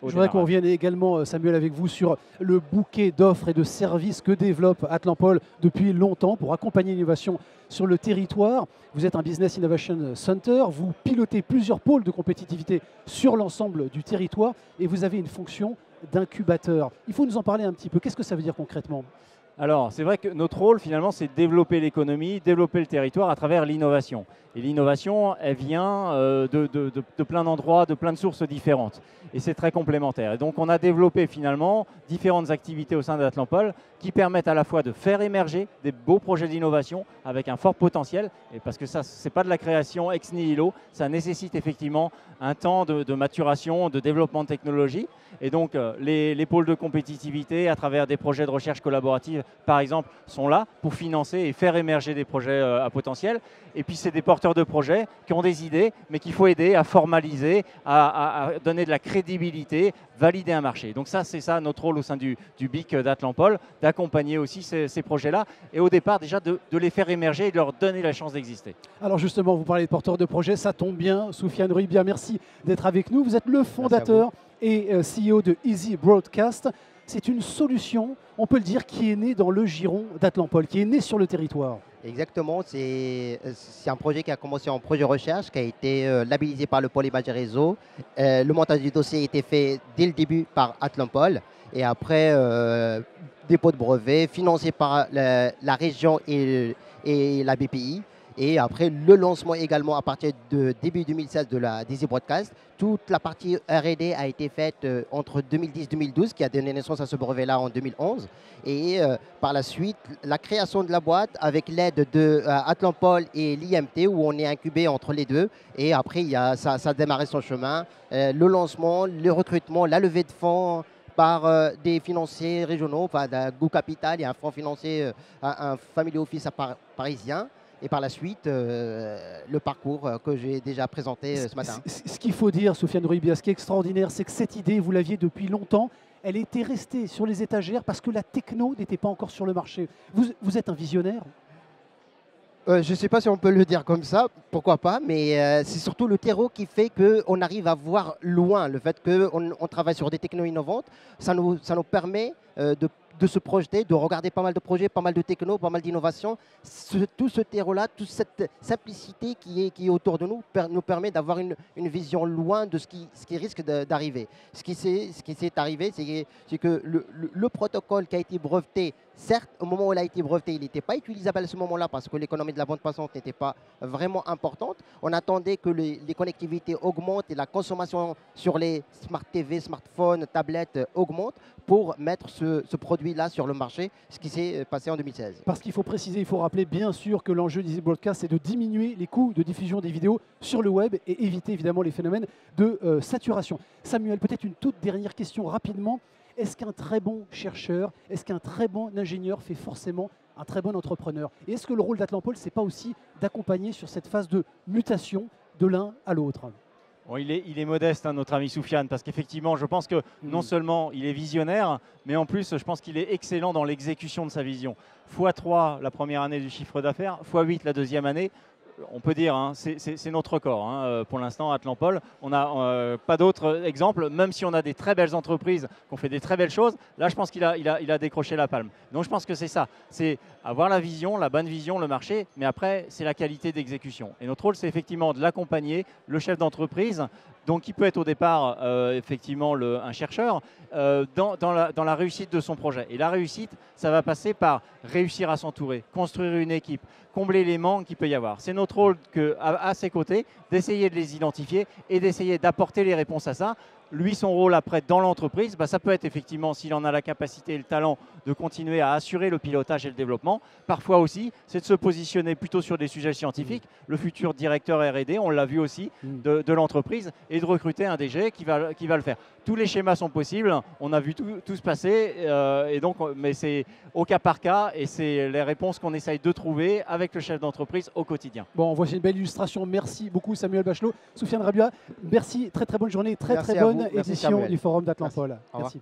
au Je voudrais qu'on démarrage. revienne également, Samuel, avec vous sur le bouquet d'offres et de services que développe Atlampol depuis longtemps pour accompagner l'innovation sur le territoire. Vous êtes un Business Innovation Center, vous pilotez plusieurs pôles de compétitivité sur l'ensemble du territoire et vous avez une fonction d'incubateur. Il faut nous en parler un petit peu. Qu'est-ce que ça veut dire concrètement? Alors, c'est vrai que notre rôle, finalement, c'est de développer l'économie, développer le territoire à travers l'innovation. Et l'innovation, elle vient de plein d'endroits, de plein de sources différentes. Et c'est très complémentaire. Et donc, on a développé, finalement, différentes activités au sein d'Atlampol qui permettent à la fois de faire émerger des beaux projets d'innovation avec un fort potentiel. Et parce que ça, ce n'est pas de la création ex nihilo, ça nécessite effectivement un temps de maturation, de développement de technologie. Et donc, les pôles de compétitivité, à travers des projets de recherche collaborative, par exemple, sont là pour financer et faire émerger des projets à potentiel. Et puis, c'est des porteurs de projets qui ont des idées, mais qu'il faut aider à formaliser, à donner de la crédibilité, valider un marché. Donc ça, c'est ça notre rôle au sein du BIC d'Atlampol, d'accompagner aussi ces projets-là. Et au départ, déjà, de les faire émerger et de leur donner la chance d'exister. Alors justement, vous parlez de porteurs de projets, ça tombe bien. Soufiane Ruibia, merci d'être avec nous. Vous êtes le fondateur et CEO de Easy Broadcast. C'est une solution, on peut le dire, qui est née dans le giron d'Atlampol, qui est née sur le territoire. Exactement, c'est un projet qui a commencé en projet recherche, qui a été labellisé par le pôle Images et Réseaux. Le montage du dossier a été fait dès le début par Atlampol et après dépôt de brevet financé par la région et la BPI. Et après le lancement également à partir de début 2016 de la Easy Broadcast. Toute la partie R&D a été faite entre 2010 et 2012, qui a donné naissance à ce brevet-là en 2011. Et par la suite, la création de la boîte avec l'aide de Atlampol et l'IMT, où on est incubé entre les deux. Et après, ça a démarré son chemin. Le lancement, le recrutement, la levée de fonds par des financiers régionaux, enfin Go Capital et un fonds financier, un family office parisien. Et par la suite, le parcours que j'ai déjà présenté ce matin. Ce qu'il faut dire, Soufiane Ruibia, ce qui est extraordinaire, c'est que cette idée, vous l'aviez depuis longtemps, elle était restée sur les étagères parce que la techno n'était pas encore sur le marché. Vous êtes un visionnaire? Je ne sais pas si on peut le dire comme ça, pourquoi pas, mais c'est surtout le terreau qui fait qu'on arrive à voir loin. Le fait qu'on travaille sur des technos innovantes, ça nous permet de se projeter, de regarder pas mal de projets, pas mal de technos, pas mal d'innovations. Tout ce terreau-là, toute cette simplicité qui est autour de nous, nous permet d'avoir une vision loin de ce qui risque d'arriver. Ce qui s'est arrivé, c'est que le protocole qui a été breveté, certes, au moment où il a été breveté, il n'était pas utilisable à ce moment-là parce que l'économie de la bande passante n'était pas vraiment importante. On attendait que les connectivités augmentent et la consommation sur les smart TV, smartphones, tablettes augmente pour mettre ce produit-là sur le marché, ce qui s'est passé en 2016. Parce qu'il faut préciser, il faut rappeler bien sûr que l'enjeu d'Easy Broadcast, c'est de diminuer les coûts de diffusion des vidéos sur le web et éviter évidemment les phénomènes de saturation. Samuel, peut-être une toute dernière question rapidement. Est-ce qu'un très bon chercheur, est-ce qu'un très bon ingénieur fait forcément un très bon entrepreneur? Et est-ce que le rôle d'Atlampol, ce n'est pas aussi d'accompagner sur cette phase de mutation de l'un à l'autre? Bon, il est modeste, hein, notre ami Soufiane, parce qu'effectivement, je pense que non seulement il est visionnaire, mais en plus, je pense qu'il est excellent dans l'exécution de sa vision. x3 la première année du chiffre d'affaires, x8 la deuxième année. On peut dire, hein, c'est notre record pour l'instant à Atlampol. On n'a pas d'autres exemples, même si on a des très belles entreprises qui ont fait des très belles choses. Là, je pense qu'il a décroché la palme. Donc, je pense que c'est ça. C'est avoir la vision, la bonne vision, le marché, mais après, c'est la qualité d'exécution. Et notre rôle, c'est effectivement de l'accompagner, le chef d'entreprise, donc qui peut être au départ effectivement un chercheur, dans la réussite de son projet. Et la réussite, ça va passer par réussir à s'entourer, construire une équipe, combler les manques qu'il peut y avoir. C'est notre rôle à ses côtés d'essayer de les identifier et d'essayer d'apporter les réponses à ça. Lui, son rôle après dans l'entreprise, ça peut être effectivement, s'il en a la capacité et le talent, de continuer à assurer le pilotage et le développement. Parfois aussi, c'est de se positionner plutôt sur des sujets scientifiques. Le futur directeur R&D, on l'a vu aussi, de l'entreprise, et de recruter un DG qui va le faire. Tous les schémas sont possibles, on a vu tout se passer, et donc, mais c'est au cas par cas, et c'est les réponses qu'on essaye de trouver avec le chef d'entreprise au quotidien. Bon, voici une belle illustration. Merci beaucoup Samuel Bachelot. Soufiane Ruibia, merci, très bonne journée, très bonne édition du Forum d'Atlampol. Merci.